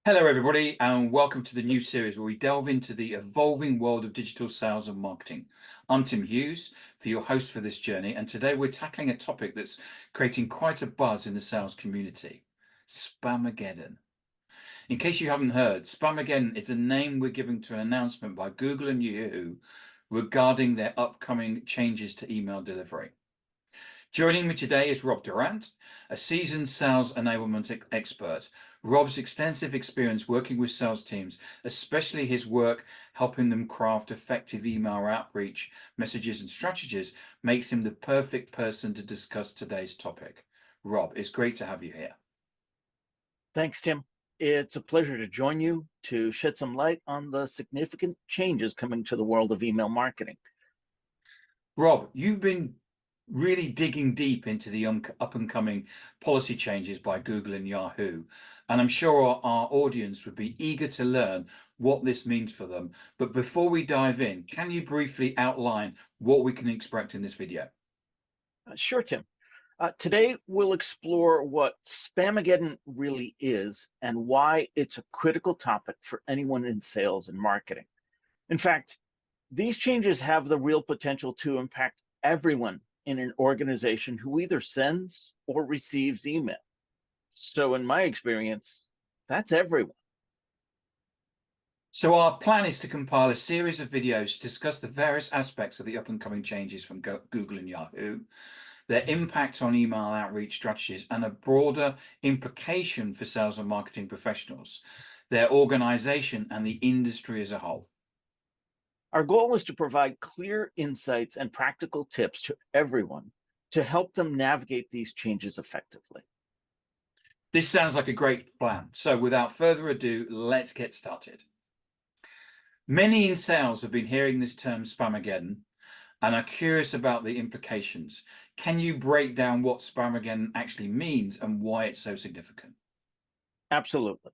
Hello, everybody, and welcome to the new series where we delve into the evolving world of digital sales and marketing. I'm Tim Hughes, for your host for this journey, and today we're tackling a topic that's creating quite a buzz in the sales community: Spamageddon. In case you haven't heard, Spamageddon is a name we're giving to an announcement by Google and Yahoo regarding their upcoming changes to email delivery. Joining me today is Rob Durant, a seasoned sales enablement expert. Rob's extensive experience working with sales teams, especially his work helping them craft effective email outreach messages and strategies, makes him the perfect person to discuss today's topic. Rob, it's great to have you here. Thanks, Tim. It's a pleasure to join you to shed some light on the significant changes coming to the world of email marketing. Rob, you've been really digging deep into the up and coming policy changes by Google and Yahoo. And I'm sure our audience would be eager to learn what this means for them. But before we dive in, can you briefly outline what we can expect in this video? Sure, Tim. Today, we'll explore what Spamageddon really is and why it's a critical topic for anyone in sales and marketing. In fact, these changes have the real potential to impact everyone in an organization who either sends or receives email. So in my experience, that's everyone. So our plan is to compile a series of videos to discuss the various aspects of the up and coming changes from Google and Yahoo, their impact on email outreach strategies, and a broader implication for sales and marketing professionals, their organization, and the industry as a whole. Our goal is to provide clear insights and practical tips to everyone to help them navigate these changes effectively. This sounds like a great plan. So without further ado, let's get started. Many in sales have been hearing this term Spamageddon and are curious about the implications. Can you break down what Spamageddon actually means and why it's so significant? Absolutely.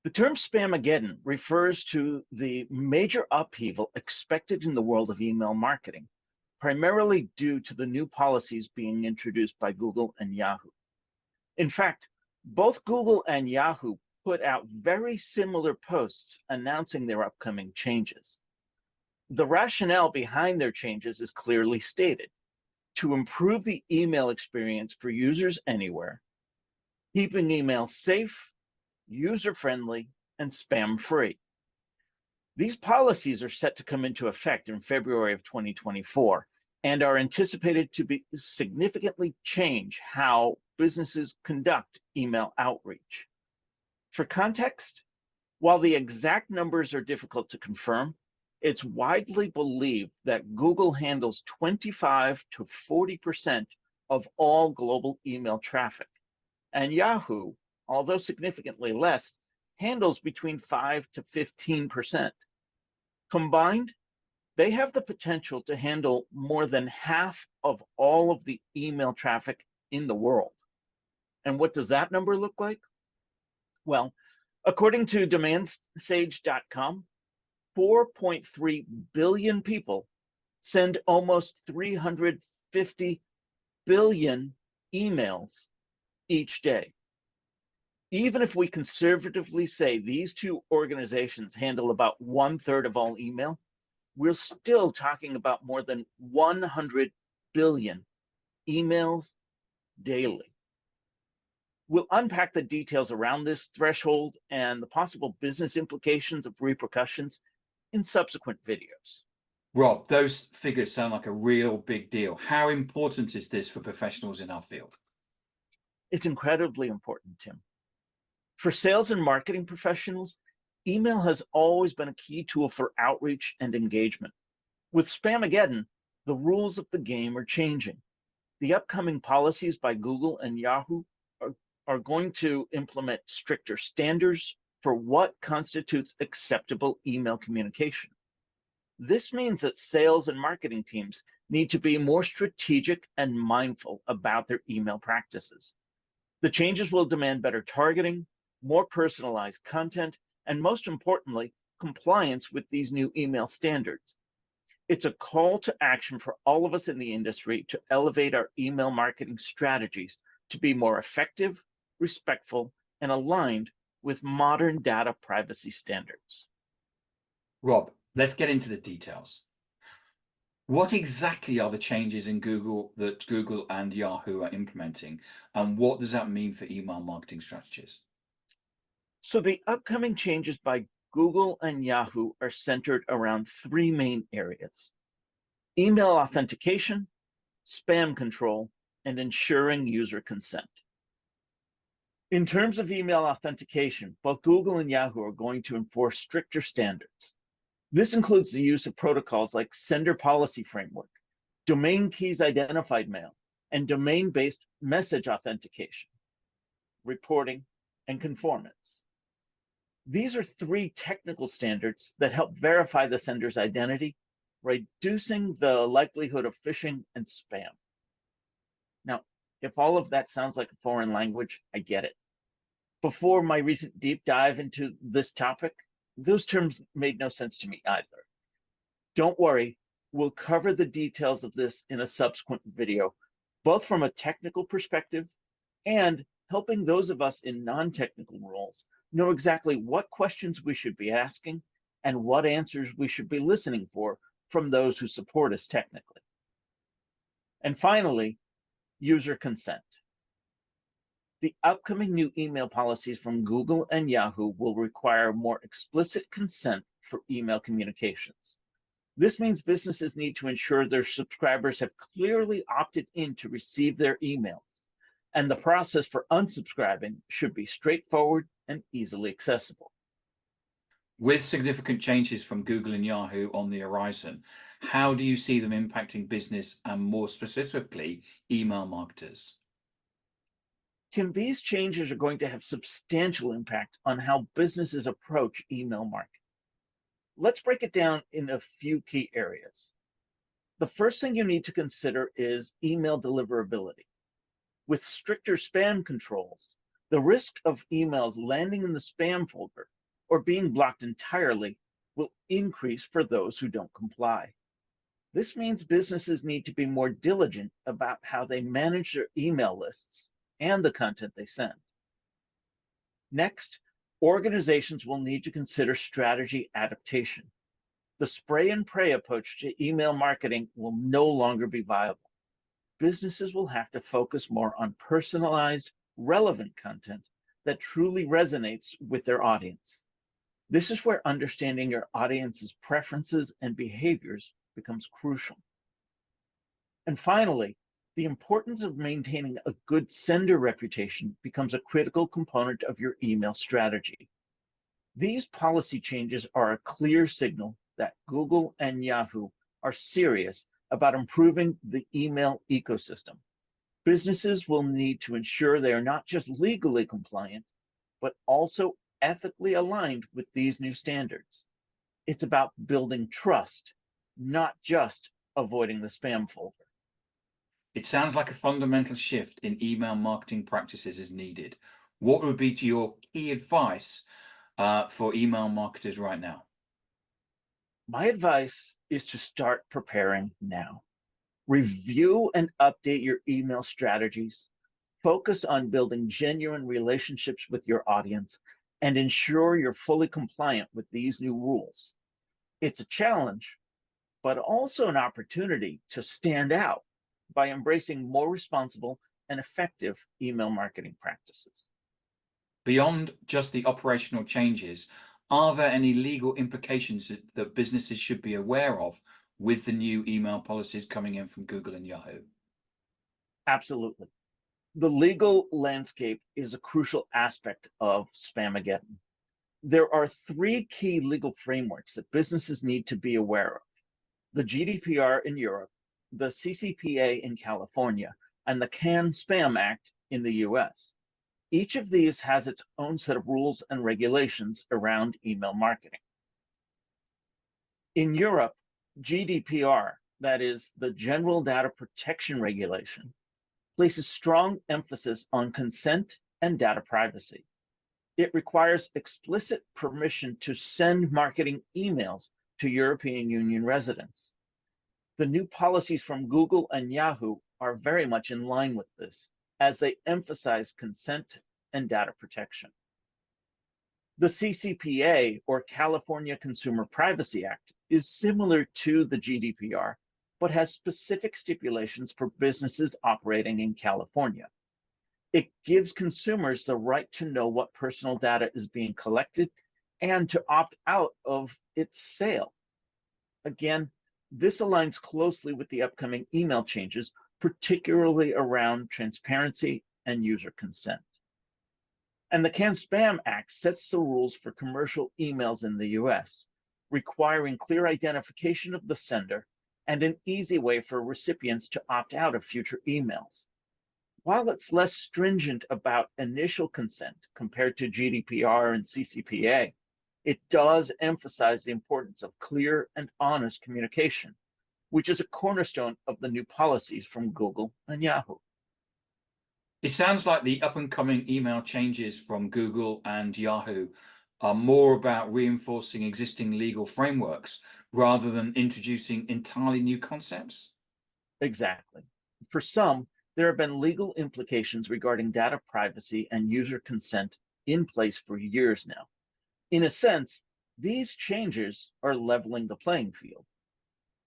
The term Spamageddon refers to the major upheaval expected in the world of email marketing, primarily due to the new policies being introduced by Google and Yahoo. In fact, both Google and Yahoo put out very similar posts announcing their upcoming changes. The rationale behind their changes is clearly stated: to improve the email experience for users anywhere, keeping email safe, user-friendly, and spam-free. These policies are set to come into effect in February of 2024 and are anticipated to significantly change how businesses conduct email outreach. For context, while the exact numbers are difficult to confirm, it's widely believed that Google handles 25 to 40% of all global email traffic, and Yahoo, although significantly less, handles between 5 to 15%. Combined, they have the potential to handle more than half of all of the email traffic in the world. And what does that number look like? Well, according to DemandSage.com, 4.3 billion people send almost 350 billion emails each day. Even if we conservatively say these two organizations handle about 1/3 of all email, we're still talking about more than 100 billion emails daily. We'll unpack the details around this threshold and the possible business implications of repercussions in subsequent videos. Rob, those figures sound like a real big deal. How important is this for professionals in our field? It's incredibly important, Tim. For sales and marketing professionals, email has always been a key tool for outreach and engagement. With Spamageddon, the rules of the game are changing. The upcoming policies by Google and Yahoo are going to implement stricter standards for what constitutes acceptable email communication. This means that sales and marketing teams need to be more strategic and mindful about their email practices. The changes will demand better targeting, more personalized content, and most importantly, compliance with these new email standards. It's a call to action for all of us in the industry to elevate our email marketing strategies to be more effective, respectful, and aligned with modern data privacy standards. Rob, let's get into the details. What exactly are the changes in Google that Google and Yahoo are implementing, and what does that mean for email marketing strategies? So the upcoming changes by Google and Yahoo are centered around three main areas: email authentication, spam control, and ensuring user consent. In terms of email authentication, both Google and Yahoo are going to enforce stricter standards. This includes the use of protocols like Sender Policy Framework, Domain Keys Identified Mail, and domain-based message authentication, reporting, and conformance. These are three technical standards that help verify the sender's identity, reducing the likelihood of phishing and spam. Now, if all of that sounds like a foreign language, I get it. Before my recent deep dive into this topic, those terms made no sense to me either. Don't worry, we'll cover the details of this in a subsequent video, both from a technical perspective and helping those of us in non-technical roles know exactly what questions we should be asking and what answers we should be listening for from those who support us technically. And finally, user consent. The upcoming new email policies from Google and Yahoo will require more explicit consent for email communications. This means businesses need to ensure their subscribers have clearly opted in to receive their emails, and the process for unsubscribing should be straightforward and easily accessible. With significant changes from Google and Yahoo on the horizon, how do you see them impacting business and more specifically, email marketers? Tim, these changes are going to have substantial impact on how businesses approach email marketing. Let's break it down in a few key areas. The first thing you need to consider is email deliverability. With stricter spam controls, the risk of emails landing in the spam folder or being blocked entirely will increase for those who don't comply. This means businesses need to be more diligent about how they manage their email lists and the content they send. Next, organizations will need to consider strategy adaptation. The spray and pray approach to email marketing will no longer be viable. Businesses will have to focus more on personalized, relevant content that truly resonates with their audience. This is where understanding your audience's preferences and behaviors becomes crucial. And finally, the importance of maintaining a good sender reputation becomes a critical component of your email strategy. These policy changes are a clear signal that Google and Yahoo are serious about improving the email ecosystem. Businesses will need to ensure they are not just legally compliant, but also ethically aligned with these new standards. It's about building trust, not just avoiding the spam folder. It sounds like a fundamental shift in email marketing practices is needed. What would be your key advice for email marketers right now? My advice is to start preparing now. Review and update your email strategies. Focus on building genuine relationships with your audience and ensure you're fully compliant with these new rules. It's a challenge, but also an opportunity to stand out by embracing more responsible and effective email marketing practices. Beyond just the operational changes, are there any legal implications that businesses should be aware of with the new email policies coming in from Google and Yahoo? Absolutely. The legal landscape is a crucial aspect of Spamageddon. There are three key legal frameworks that businesses need to be aware of: the GDPR in Europe, the CCPA in California, and the CAN-SPAM Act in the US. Each of these has its own set of rules and regulations around email marketing. In Europe, GDPR, that is the General Data Protection Regulation, places strong emphasis on consent and data privacy. It requires explicit permission to send marketing emails to European Union residents. The new policies from Google and Yahoo are very much in line with this, as they emphasize consent and data protection. The CCPA, or California Consumer Privacy Act, is similar to the GDPR, but has specific stipulations for businesses operating in California. It gives consumers the right to know what personal data is being collected and to opt out of its sale. Again, this aligns closely with the upcoming email changes, particularly around transparency and user consent. And the CAN-SPAM Act sets the rules for commercial emails in the US, requiring clear identification of the sender and an easy way for recipients to opt out of future emails. While it's less stringent about initial consent compared to GDPR and CCPA, it does emphasize the importance of clear and honest communication, which is a cornerstone of the new policies from Google and Yahoo. It sounds like the up and coming email changes from Google and Yahoo are more about reinforcing existing legal frameworks rather than introducing entirely new concepts. Exactly. For some, there have been legal implications regarding data privacy and user consent in place for years now. In a sense, these changes are leveling the playing field.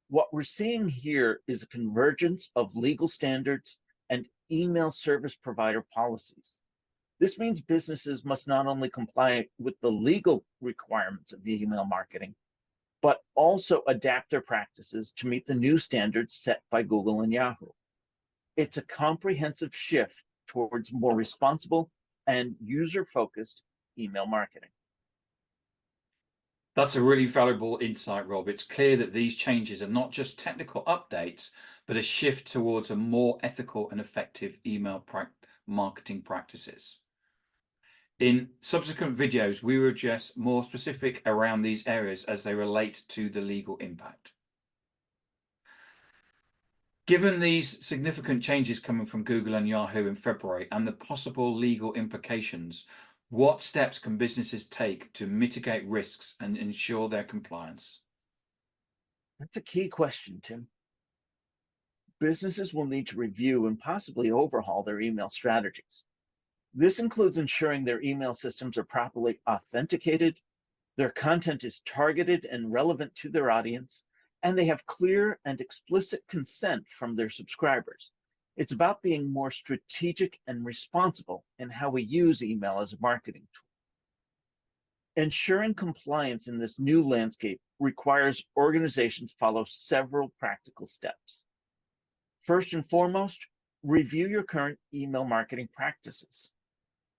What we're seeing here is a convergence of legal standards and email service provider policies. This means businesses must not only comply with the legal requirements of email marketing, but also adapt their practices to meet the new standards set by Google and Yahoo. It's a comprehensive shift towards more responsible and user-focused email marketing. That's a really valuable insight, Rob. It's clear that these changes are not just technical updates, but a shift towards a more ethical and effective email marketing practices. In subsequent videos, we will address more specific around these areas as they relate to the legal impact. Given these significant changes coming from Google and Yahoo in February and the possible legal implications, what steps can businesses take to mitigate risks and ensure their compliance? That's a key question, Tim. Businesses will need to review and possibly overhaul their email strategies. This includes ensuring their email systems are properly authenticated, their content is targeted and relevant to their audience, and they have clear and explicit consent from their subscribers. It's about being more strategic and responsible in how we use email as a marketing tool. Ensuring compliance in this new landscape requires organizations follow several practical steps. First and foremost, review your current email marketing practices.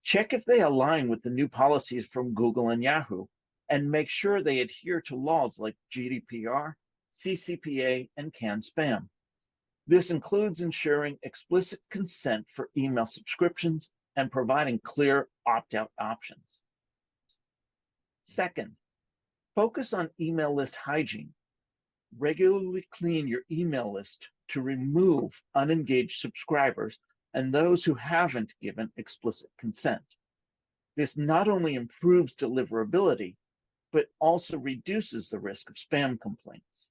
Check if they align with the new policies from Google and Yahoo, and make sure they adhere to laws like GDPR, CCPA, and CAN-SPAM. This includes ensuring explicit consent for email subscriptions and providing clear opt-out options. Second, focus on email list hygiene. Regularly clean your email list to remove unengaged subscribers and those who haven't given explicit consent. This not only improves deliverability, but also reduces the risk of spam complaints.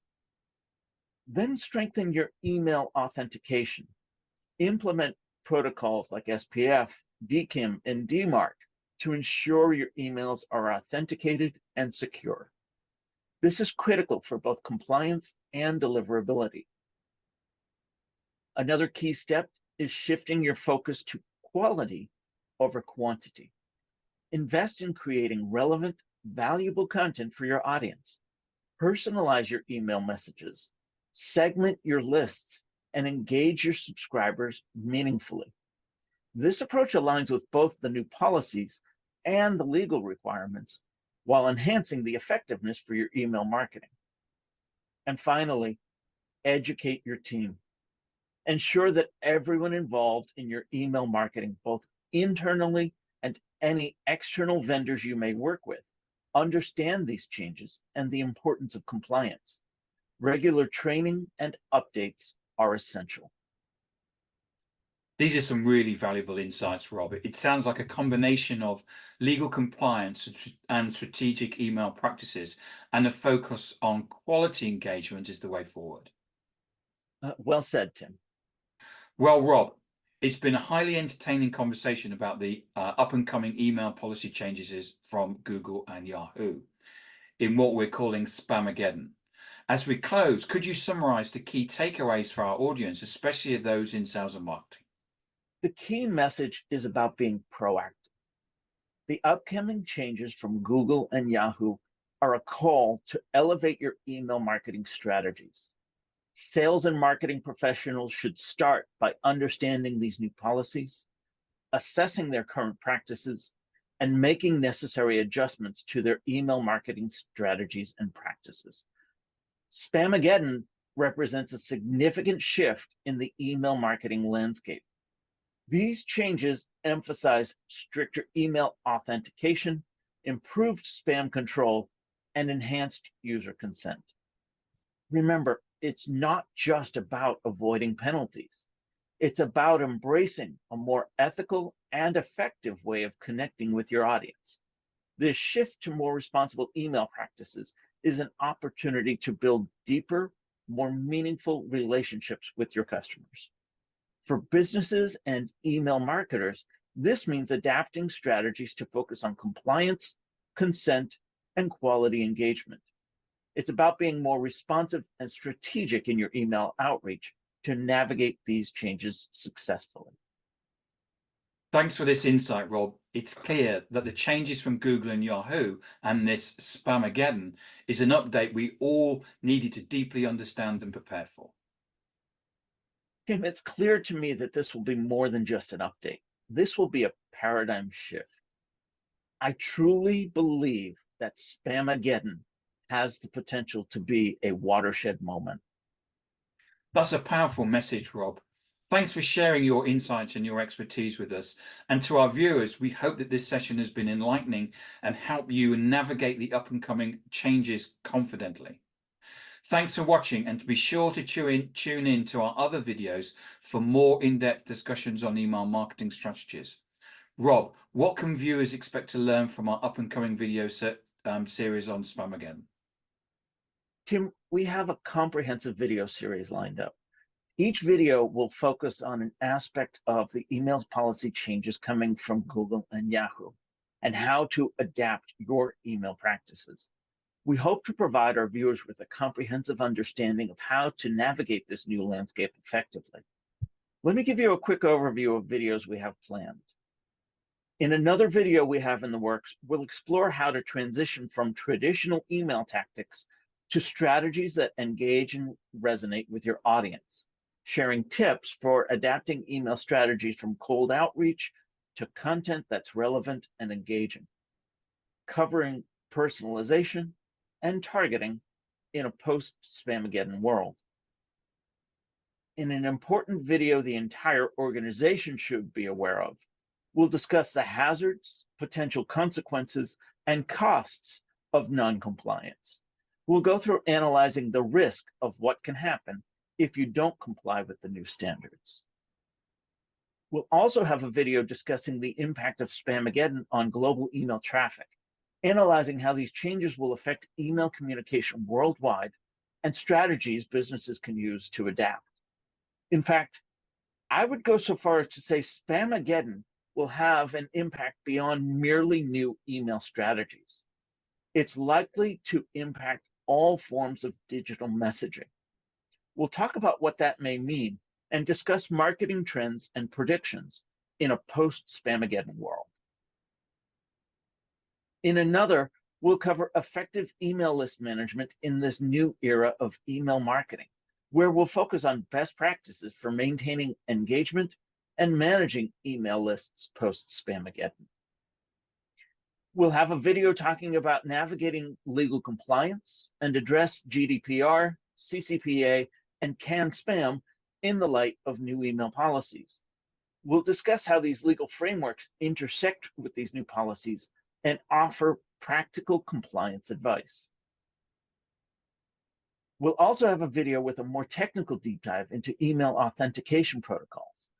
Then strengthen your email authentication. Implement protocols like SPF, DKIM, and DMARC to ensure your emails are authenticated and secure. This is critical for both compliance and deliverability. Another key step is shifting your focus to quality over quantity. Invest in creating relevant, valuable content for your audience. Personalize your email messages, segment your lists, and engage your subscribers meaningfully. This approach aligns with both the new policies and the legal requirements, while enhancing the effectiveness for your email marketing. And finally, educate your team. Ensure that everyone involved in your email marketing, both internally and any external vendors you may work with, understand these changes and the importance of compliance. Regular training and updates are essential. These are some really valuable insights, Rob. It sounds like a combination of legal compliance and strategic email practices and a focus on quality engagement is the way forward. Well said, Tim. Well, Rob, It's been a highly entertaining conversation about the up and coming email policy changes from Google and Yahoo in what we're calling Spamageddon. As we close, could you summarize the key takeaways for our audience, especially those in sales and marketing? The key message is about being proactive. The upcoming changes from Google and Yahoo are a call to elevate your email marketing strategies. Sales and marketing professionals should start by understanding these new policies, assessing their current practices, and making necessary adjustments to their email marketing strategies and practices. Spamageddon represents a significant shift in the email marketing landscape. These changes emphasize stricter email authentication, improved spam control, and enhanced user consent. Remember, it's not just about avoiding penalties. It's about embracing a more ethical and effective way of connecting with your audience. This shift to more responsible email practices is an opportunity to build deeper, more meaningful relationships with your customers. For businesses and email marketers, this means adapting strategies to focus on compliance, consent, and quality engagement. It's about being more responsive and strategic in your email outreach to navigate these changes successfully. Thanks for this insight, Rob. It's clear that the changes from Google and Yahoo and this Spamageddon is an update we all needed to deeply understand and prepare for. Tim, it's clear to me that this will be more than just an update. This will be a paradigm shift. I truly believe that Spamageddon has the potential to be a watershed moment. That's a powerful message, Rob. Thanks for sharing your insights and your expertise with us. And to our viewers, we hope that this session has been enlightening and helped you navigate the up and coming changes confidently. Thanks for watching, and be sure to tune in to our other videos for more in-depth discussions on email marketing strategies. Rob, what can viewers expect to learn from our up and coming video series on Spamageddon? Tim, we have a comprehensive video series lined up. Each video will focus on an aspect of the email policy changes coming from Google and Yahoo and how to adapt your email practices. We hope to provide our viewers with a comprehensive understanding of how to navigate this new landscape effectively. Let me give you a quick overview of videos we have planned. In another video we have in the works, we'll explore how to transition from traditional email tactics to strategies that engage and resonate with your audience, sharing tips for adapting email strategies from cold outreach to content that's relevant and engaging, covering personalization and targeting in a post-Spamageddon world. In an important video the entire organization should be aware of, we'll discuss the hazards, potential consequences, and costs of non-compliance. We'll go through analyzing the risk of what can happen if you don't comply with the new standards. We'll also have a video discussing the impact of Spamageddon on global email traffic, analyzing how these changes will affect email communication worldwide and strategies businesses can use to adapt. In fact, I would go so far as to say Spamageddon will have an impact beyond merely new email strategies. It's likely to impact all forms of digital messaging. We'll talk about what that may mean and discuss marketing trends and predictions in a post-Spamageddon world. In another, we'll cover effective email list management in this new era of email marketing, where we'll focus on best practices for maintaining engagement and managing email lists post-Spamageddon. We'll have a video talking about navigating legal compliance and address GDPR, CCPA, and canned spam in the light of new email policies. We'll discuss how these legal frameworks intersect with these new policies and offer practical compliance advice. We'll also have a video with a more technical deep dive into email authentication protocols.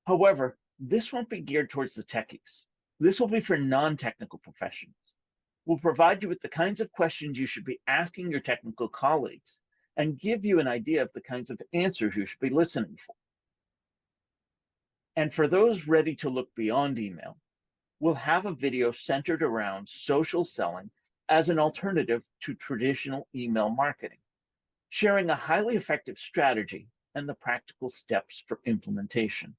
However, this won't be geared towards the techies. This will be for non-technical professionals. We'll provide you with the kinds of questions you should be asking your technical colleagues and give you an idea of the kinds of answers you should be listening for. And for those ready to look beyond email, we'll have a video centered around social selling as an alternative to traditional email marketing, sharing a highly effective strategy and the practical steps for implementation.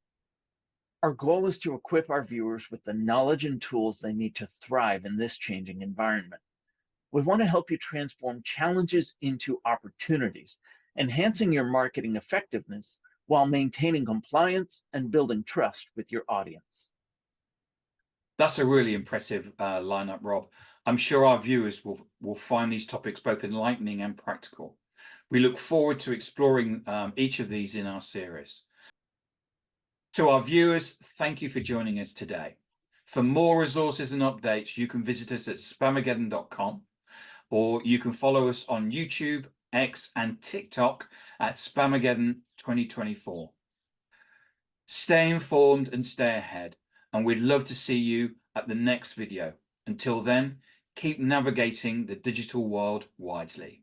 Our goal is to equip our viewers with the knowledge and tools they need to thrive in this changing environment. We want to help you transform challenges into opportunities, enhancing your marketing effectiveness while maintaining compliance and building trust with your audience. That's a really impressive lineup, Rob. I'm sure our viewers will find these topics both enlightening and practical. We look forward to exploring each of these in our series. To our viewers, thank you for joining us today. For more resources and updates, you can visit us at spamageddon.com, or you can follow us on YouTube, X, and TikTok at Spamageddon 2024. Stay informed and stay ahead, and we'd love to see you at the next video. Until then, keep navigating the digital world wisely.